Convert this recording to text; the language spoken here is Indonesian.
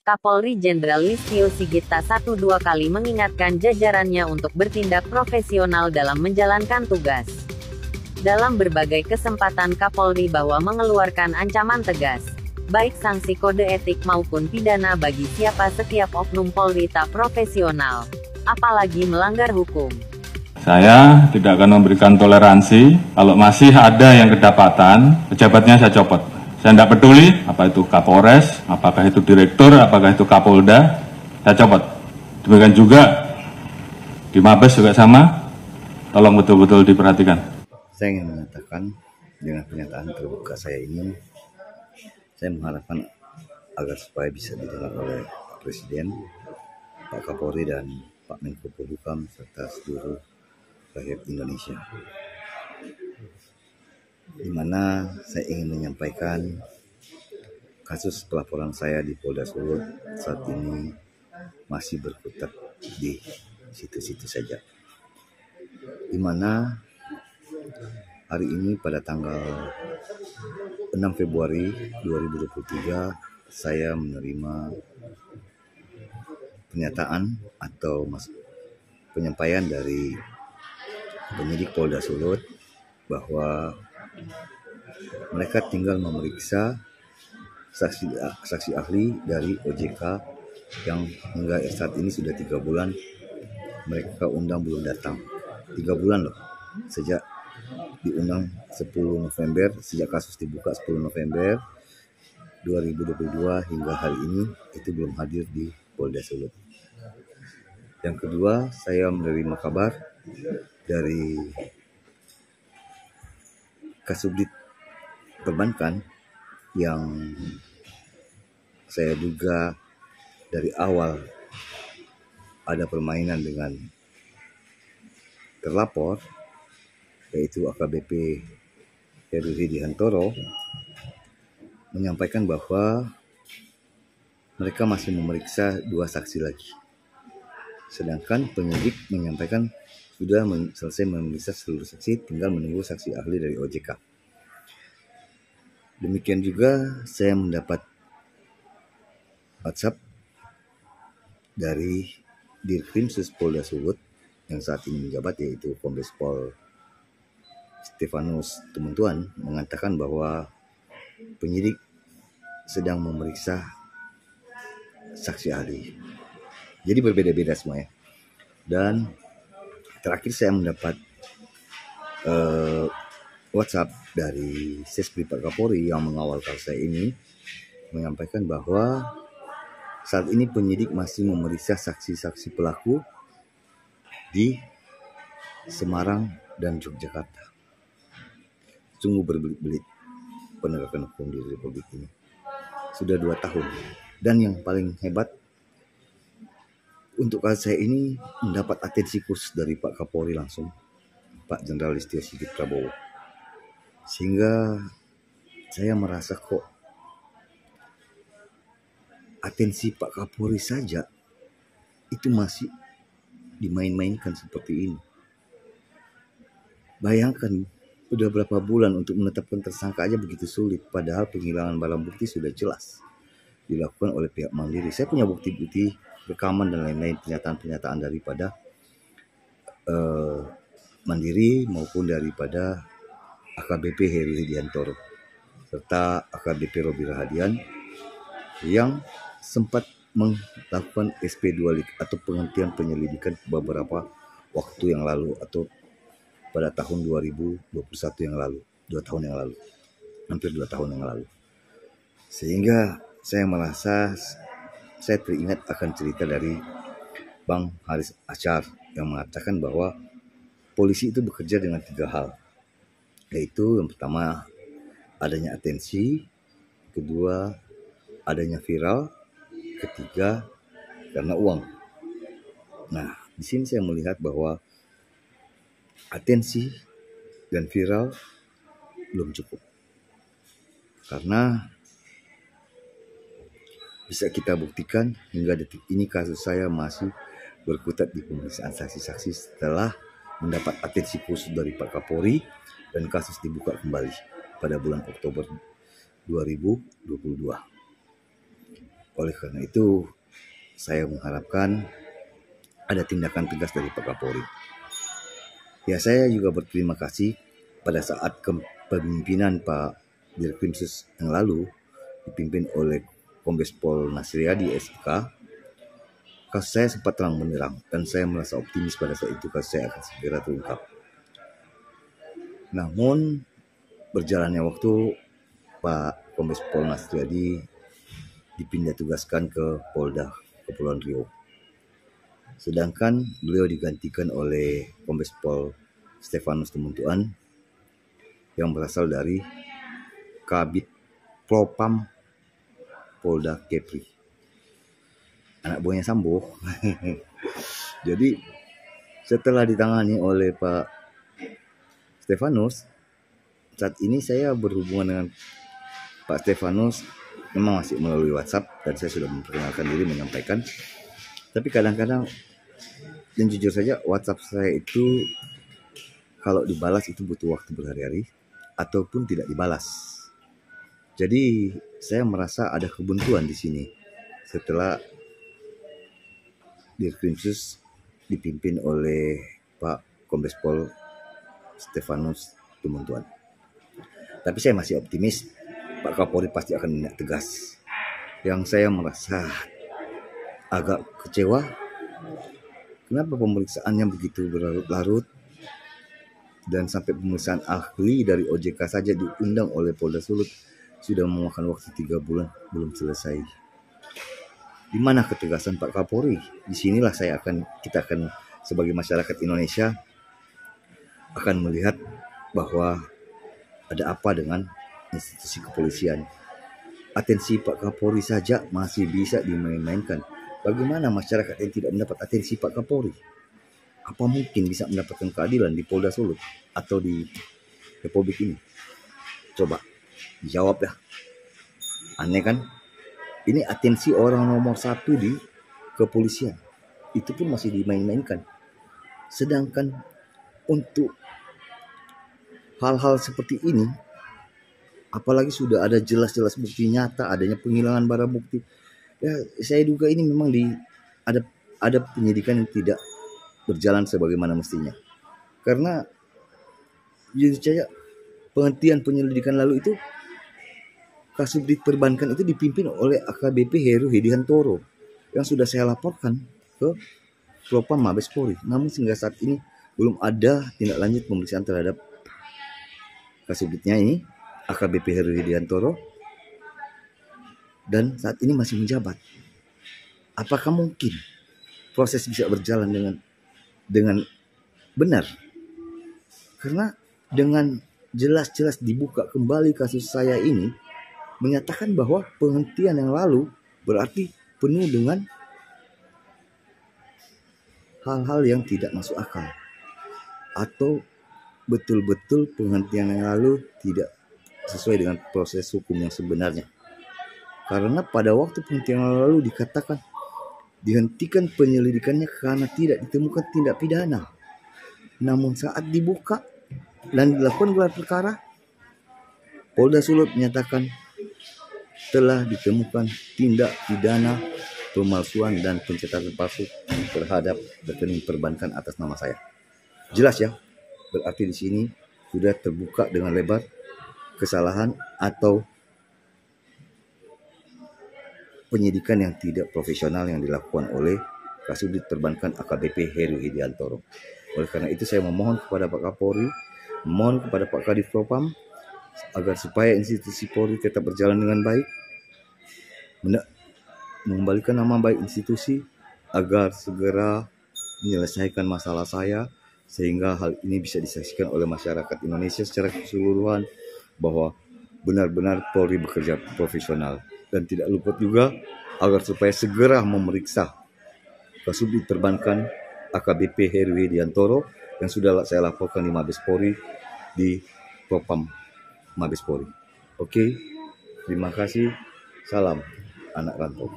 Kapolri Jenderal Listio Sigit tak satu-dua kali mengingatkan jajarannya untuk bertindak profesional dalam menjalankan tugas. Dalam berbagai kesempatan Kapolri bahwa mengeluarkan ancaman tegas, baik sanksi kode etik maupun pidana bagi setiap oknum Polri tak profesional, apalagi melanggar hukum. Saya tidak akan memberikan toleransi kalau masih ada yang kedapatan, pejabatnya saya copot. Saya tidak peduli, apa itu Kapolres, apakah itu Direktur, apakah itu Kapolda, saya copot. Demikian juga di Mabes juga sama, tolong betul-betul diperhatikan. Saya ingin mengatakan dengan pernyataan terbuka saya ini, saya mengharapkan agar supaya bisa didengar oleh Pak Presiden, Pak Kapolri dan Pak Menko Polhukam serta seluruh rakyat Indonesia. Di mana saya ingin menyampaikan kasus pelaporan saya di Polda Sulut saat ini masih berkutat di situ-situ saja. Di mana hari ini pada tanggal 6 Februari 2023 saya menerima pernyataan atau penyampaian dari penyidik Polda Sulut bahwa mereka tinggal memeriksa saksi ahli dari OJK yang hingga saat ini sudah 3 bulan mereka undang belum datang. 3 bulan loh, sejak diundang 10 November, sejak kasus dibuka 10 November 2022 hingga hari ini itu belum hadir di Polda Sulut. Yang kedua, saya menerima kabar dari Kasubdit Perbankan yang saya duga dari awal ada permainan dengan terlapor, yaitu AKBP Heru Hidihantoro, menyampaikan bahwa mereka masih memeriksa 2 saksi lagi. Sedangkan penyidik menyampaikan sudah selesai memeriksa seluruh saksi, tinggal menunggu saksi ahli dari OJK. Demikian juga saya mendapat WhatsApp dari Dirkrimsus Polda Sulut yang saat ini menjabat, yaitu Kombes Pol Stefanus Tumuntuan, mengatakan bahwa penyidik sedang memeriksa saksi ahli. Jadi berbeda-beda semuanya. Dan terakhir saya mendapat WhatsApp dari Sespri Pak Kapolri yang mengawal kasus saya ini, menyampaikan bahwa saat ini penyidik masih memeriksa saksi-saksi pelaku di Semarang dan Yogyakarta. Sungguh berbelit-belit penegakan hukum di Republik ini. Sudah 2 tahun. Dan yang paling hebat, untuk kasus saya ini mendapat atensi khusus dari Pak Kapolri langsung, Pak Jenderal Listio Sigit Prabowo. Sehingga saya merasa kok atensi Pak Kapolri saja itu masih dimain-mainkan seperti ini. Bayangkan, udah berapa bulan untuk menetapkan tersangka aja begitu sulit, padahal penghilangan barang bukti sudah jelas dilakukan oleh pihak Mandiri. Saya punya bukti-bukti rekaman dan lain-lain, pernyataan-pernyataan daripada Mandiri maupun daripada AKBP Heru Hidihantoro serta AKBP Robi Rahadian yang sempat melakukan SP2 atau penghentian penyelidikan beberapa waktu yang lalu atau pada tahun 2021 yang lalu, 2 tahun yang lalu, hampir 2 tahun yang lalu. Sehingga saya merasa saya teringat akan cerita dari Bang Haris Ashar yang mengatakan bahwa polisi itu bekerja dengan 3 hal, yaitu yang pertama adanya atensi, kedua adanya viral, ketiga karena uang. Nah, di sini saya melihat bahwa atensi dan viral belum cukup, karena bisa kita buktikan hingga detik ini kasus saya masih berkutat di pemeriksaan saksi-saksi setelah mendapat atensi khusus dari Pak Kapolri dan kasus dibuka kembali pada bulan Oktober 2022. Oleh karena itu, saya mengharapkan ada tindakan tegas dari Pak Kapolri. Ya, saya juga berterima kasih pada saat kepemimpinan Pak Dirkrimsus yang lalu, dipimpin oleh Kombes Pol Nasriadi SK, kasus saya sempat terang benderang dan saya merasa optimis pada saat itu kasus saya akan segera terungkap. Namun, berjalannya waktu, Pak Kombes Pol Nasriadi dipindah tugaskan ke Polda Kepulauan Riau. Sedangkan beliau digantikan oleh Kombes Pol Stefanus Tumuntuan yang berasal dari Kabid Propam Polda Kepri, anak buahnya Sambo. Jadi setelah ditangani oleh Pak Stefanus, saat ini saya berhubungan dengan Pak Stefanus memang masih melalui WhatsApp dan saya sudah memperkenalkan diri, menyampaikan. Tapi kadang-kadang, dan jujur saja, WhatsApp saya itu kalau dibalas itu butuh waktu berhari-hari ataupun tidak dibalas. Jadi saya merasa ada kebuntuan di sini setelah Dirkrimsus dipimpin oleh Pak Kombes Pol Stefanus Tumuntuan. Tapi saya masih optimis Pak Kapolri pasti akan menindak tegas. Yang saya merasa agak kecewa, kenapa pemeriksaannya begitu berlarut-larut dan sampai pemeriksaan ahli dari OJK saja diundang oleh Polda Sulut sudah memakan waktu 3 bulan belum selesai. Di mana ketegasan Pak Kapolri? Disinilah kita akan sebagai masyarakat Indonesia akan melihat bahwa ada apa dengan institusi kepolisian. Atensi Pak Kapolri saja masih bisa dimain-mainkan. Bagaimana masyarakat yang tidak mendapat atensi Pak Kapolri? Apa mungkin bisa mendapatkan keadilan di Polda Sulut atau di Republik ini? Coba dijawab dah. Aneh kan? Ini atensi orang nomor 1 di kepolisian. Itu pun masih dimain-mainkan. Sedangkan untuk hal-hal seperti ini, apalagi sudah ada jelas-jelas bukti nyata adanya penghilangan barang bukti, ya saya duga ini memang ada penyidikan yang tidak berjalan sebagaimana mestinya. Karena jujur saja, penghentian penyelidikan lalu itu Kasubdit Perbankan itu dipimpin oleh AKBP Heru Hediantoro yang sudah saya laporkan ke Propam Mabes Polri. Namun sehingga saat ini belum ada tindak lanjut pemeriksaan terhadap Kasubditnya ini, AKBP Heru Hediantoro, dan saat ini masih menjabat. Apakah mungkin proses bisa berjalan dengan benar? Karena dengan jelas-jelas dibuka kembali kasus saya ini, menyatakan bahwa penghentian yang lalu berarti penuh dengan hal-hal yang tidak masuk akal, atau betul-betul penghentian yang lalu tidak sesuai dengan proses hukum yang sebenarnya. Karena pada waktu penghentian yang lalu dikatakan dihentikan penyelidikannya karena tidak ditemukan tindak pidana. Namun saat dibuka dan dilakukan gelar perkara, Polda Sulut menyatakan telah ditemukan tindak pidana pemalsuan dan pencatatan palsu terhadap rekening perbankan atas nama saya. Jelas ya, berarti di sini sudah terbuka dengan lebar kesalahan atau penyidikan yang tidak profesional yang dilakukan oleh Kasubdit Perbankan AKBP Heru Hediantoro. Oleh karena itu saya memohon kepada Pak Kapolri, memohon kepada Pak Kadif Propam agar supaya institusi Polri tetap berjalan dengan baik, mengembalikan nama baik institusi agar segera menyelesaikan masalah saya, sehingga hal ini bisa disaksikan oleh masyarakat Indonesia secara keseluruhan bahwa benar-benar Polri bekerja profesional. Dan tidak lupa juga agar supaya segera memeriksa Kasubdit Perbankan AKBP Heru Hediantoro yang sudah saya laporkan di Mabes Polri, di Propam Mabes Polri. Oke, terima kasih. Salam anak rantau.